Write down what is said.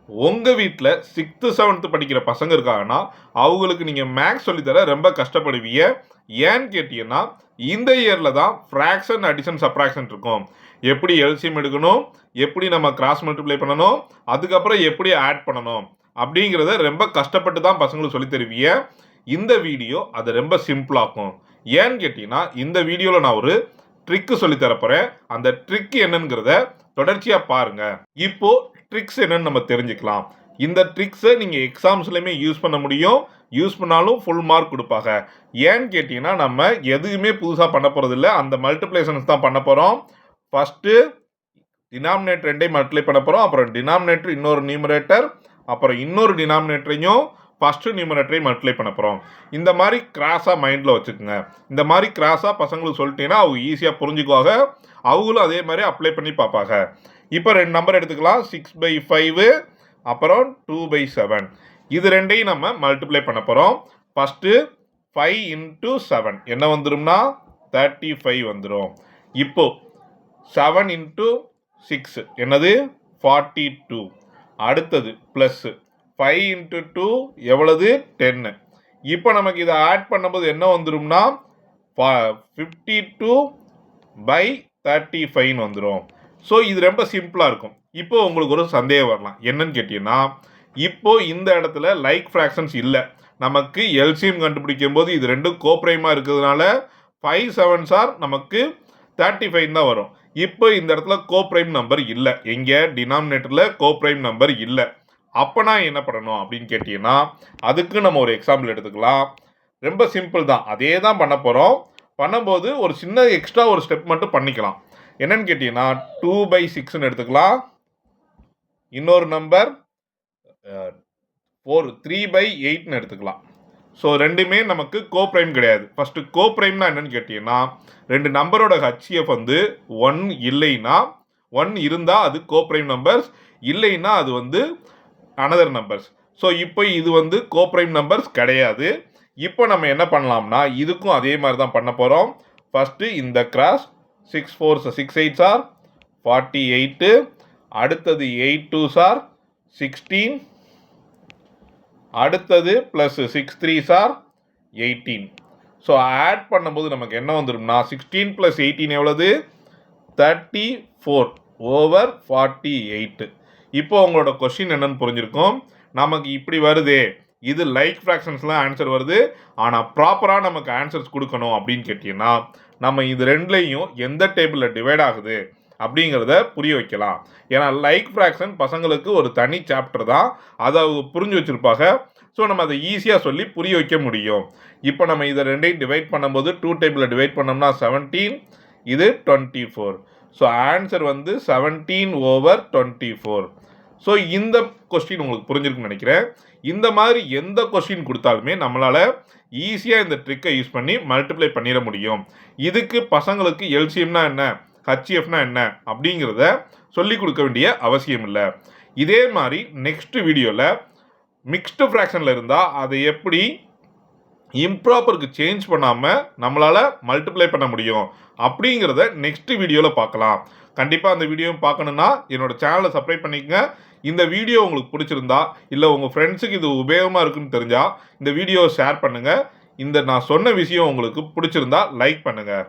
உங்கள் வீட்டில் 6th 7th படிக்கிற பசங்க இருக்காங்கன்னா அவங்களுக்கு நீங்கள் மேக்ஸ் சொல்லித்தர ரொம்ப கஷ்டப்படுவீங்க. ஏன்னு கேட்டீங்கன்னா இந்த இயரில் தான் ஃப்ராக்ஷன் அடிஷன் சப்ராக்ஷன் இருக்கும். எப்படி எல்சிஎம் எடுக்கணும், எப்படி நம்ம கிராஸ் மல்டிப்ளை பண்ணணும், அதுக்கப்புறம் எப்படி ஆட் பண்ணணும் அப்படிங்கிறத ரொம்ப கஷ்டப்பட்டு தான் பசங்களுக்கு சொல்லி தருவீங்க. இந்த வீடியோ அதை ரொம்ப சிம்பிளாக்கும். ஏன்னு கேட்டீங்கன்னா இந்த வீடியோவில் நான் ஒரு ட்ரிக்கு சொல்லி தரப்போகிறேன். அந்த ட்ரிக் என்னங்கிறத தொடர்ச்சியாக பாருங்க. இப்போ ட்ரிக்ஸ் என்னன்னு நம்ம தெரிஞ்சுக்கலாம். இந்த ட்ரிக்ஸை நீங்கள் எக்ஸாம்ஸ்லையுமே யூஸ் பண்ண முடியும். யூஸ் பண்ணாலும் ஃபுல் மார்க் கொடுப்பாங்க. ஏன்னு கேட்டிங்கன்னா நம்ம எதுவுமே புதுசாக பண்ண போகிறதில்ல. அந்த மல்டிப்ளேஷன்ஸ் தான் பண்ண போகிறோம். ஃபஸ்ட்டு டினாமினேட்டர் ரெண்டையும் மல்டிப்ளை பண்ண போகிறோம். அப்புறம் டினாமினேட்டர் இன்னொரு நியூமரேட்டர், அப்புறம் இன்னொரு டினாமினேட்டரையும் ஃபஸ்ட்டு நியூமரேட்டரையும் மல்டிப்ளை பண்ண போகிறோம். இந்த மாதிரி கிராஸாக மைண்டில் வச்சுக்கோங்க. இந்த மாதிரி கிராஸாக பசங்களுக்கு சொல்லிட்டீங்கன்னா அவங்க ஈஸியாக புரிஞ்சுக்குவாங்க. அவங்களும் அதே மாதிரி அப்ளை பண்ணி பார்ப்பாங்க. இப்போ 2 நம்பர் எடுத்துக்கலாம். 6/5 அப்புறம் 2/7. இது ரெண்டையும் நம்ம மல்டிப்ளை பண்ண போகிறோம். ஃபஸ்ட்டு 5 × 7 என்ன வந்துடும்னா 35 வந்துடும். இப்போ 7 × 6 என்னது 42. அடுத்தது ப்ளஸ் 5 × 2 எவ்வளவு 10. இப்போ நமக்கு இதை ஆட் பண்ணும்போது என்ன வந்துடும்னா 52/35 வந்துடும். ஸோ இது ரொம்ப சிம்பிளாக இருக்கும். இப்போ உங்களுக்கு ஒரு சந்தேகம் வரலாம். என்னன்னு கேட்டீங்கன்னா இப்போ இந்த இடத்துல லைக் ஃப்ராக்ஷன்ஸ் இல்லை. நமக்கு எல்சிஎம் கண்டுபிடிக்கும் போது இது ரெண்டும் கோப்ரைமாக இருக்கிறதுனால 5 7s நமக்கு 35 தான் வரும். இப்போ இந்த இடத்துல கோப்ரைம் நம்பர் இல்லை. எங்கே டினாமினேட்டரில் கோப்ரைம் நம்பர் இல்லை. அப்போ நான் என்ன பண்ணணும் அப்படின்னு கேட்டீங்கன்னா அதுக்கு நம்ம ஒரு எக்ஸாம்பிள் எடுத்துக்கலாம். ரொம்ப சிம்பிள் தான். அதே தான் பண்ண போகிறோம். பண்ணும்போது ஒரு சின்ன எக்ஸ்ட்ரா ஒரு ஸ்டெப் மட்டும் பண்ணிக்கலாம். என்னன்னு கேட்டீங்கன்னா 2/6 எடுத்துக்கலாம். இன்னொரு நம்பர் 3/8 எடுத்துக்கலாம். ஸோ ரெண்டுமே நமக்கு கோப்ரைம் கிடையாது. ஃபர்ஸ்ட் கோப்ரைம்னா என்னன்னு கேட்டீங்கன்னா 2 நம்பரோட ஹச்சிஎஃப் வந்து 1 இல்லைன்னா 1 இருந்தால் அது கோப்ரைம் நம்பர்ஸ், இல்லைன்னா அது வந்து அனதர் நம்பர்ஸ். ஸோ இப்போ இது வந்து கோப்ரைம் நம்பர்ஸ் கிடையாது. இப்போ நம்ம என்ன பண்ணலாம்னா இதுக்கும் அதே மாதிரி தான் பண்ண போகிறோம். ஃபஸ்ட்டு இந்த கிராஸ் 6 4s 6 8s 48. அடுத்தது 8 2s 16. அடுத்தது ப்ளஸ் 6 3s 18. ஸோ ஆட் பண்ணும்போது நமக்கு என்ன வந்துடும்னா 16 + 18 எவ்வளவு 34/48. இப்போ உங்களோட கொஸ்டின் என்னன்னு புரிஞ்சிருக்கும். நமக்கு இப்படி வருதே, இது லைக் ஃப்ராக்ஷன்ஸ்லாம் ஆன்சர் வருது. ஆனால் ப்ராப்பராக நமக்கு ஆன்சர்ஸ் கொடுக்கணும் அப்படின்னு கேட்டிங்கன்னா நம்ம இது ரெண்டுலையும் எந்த டேபிளில் டிவைட் ஆகுது அப்படிங்கிறத புரிய வைக்கலாம். ஏன்னா லைக் ஃப்ராக்ஷன் பசங்களுக்கு ஒரு தனி சாப்டர் தான். அதை அவங்க புரிஞ்சு வச்சுருப்பாங்க. ஸோ நம்ம அதை ஈஸியாக சொல்லி புரிய வைக்க முடியும். இப்போ நம்ம இதை ரெண்டையும் டிவைட் பண்ணும்போது 2 டேபிளில் டிவைட் பண்ணோம்னா 17, இது 24. ஸோ ஆன்சர் வந்து 17/24. ஸோ இந்த கொஸ்டின் உங்களுக்கு புரிஞ்சிருக்குன்னு நினைக்கிறேன். இந்த மாதிரி எந்த கொஸ்டின் கொடுத்தாலுமே நம்மளால் ஈஸியாக இந்த ட்ரிக்கை யூஸ் பண்ணி மல்டிப்ளை பண்ணிட முடியும். இதுக்கு பசங்களுக்கு எல்சிஎம்னா என்ன, ஹச்சிஎஃப்னா என்ன அப்படிங்கிறத சொல்லிக் கொடுக்க வேண்டிய அவசியம் இல்லை. இதே மாதிரி நெக்ஸ்ட் வீடியோவில் மிக்ஸ்டு ஃப்ராக்ஷனில் இருந்தால் அதை எப்படி இம்ப்ராப்பருக்கு சேஞ்ச் பண்ணாமல் நம்மளால் மல்டிப்ளை பண்ண முடியும் அப்படிங்கிறத நெக்ஸ்ட் வீடியோவில் பார்க்கலாம். கண்டிப்பாக அந்த வீடியோ பார்க்கணுன்னா என்னோடய சேனலை சப்ஸ்கிரைப் பண்ணிக்கங்க. இந்த வீடியோ உங்களுக்கு பிடிச்சிருந்தா இல்லை உங்கள் ஃப்ரெண்ட்ஸுக்கு இது உபயோகமாக இருக்குன்னு தெரிஞ்சால் இந்த வீடியோவை ஷேர் பண்ணுங்கள். இந்த நான் சொன்ன விஷயம் உங்களுக்கு பிடிச்சிருந்தா லைக் பண்ணுங்கள்.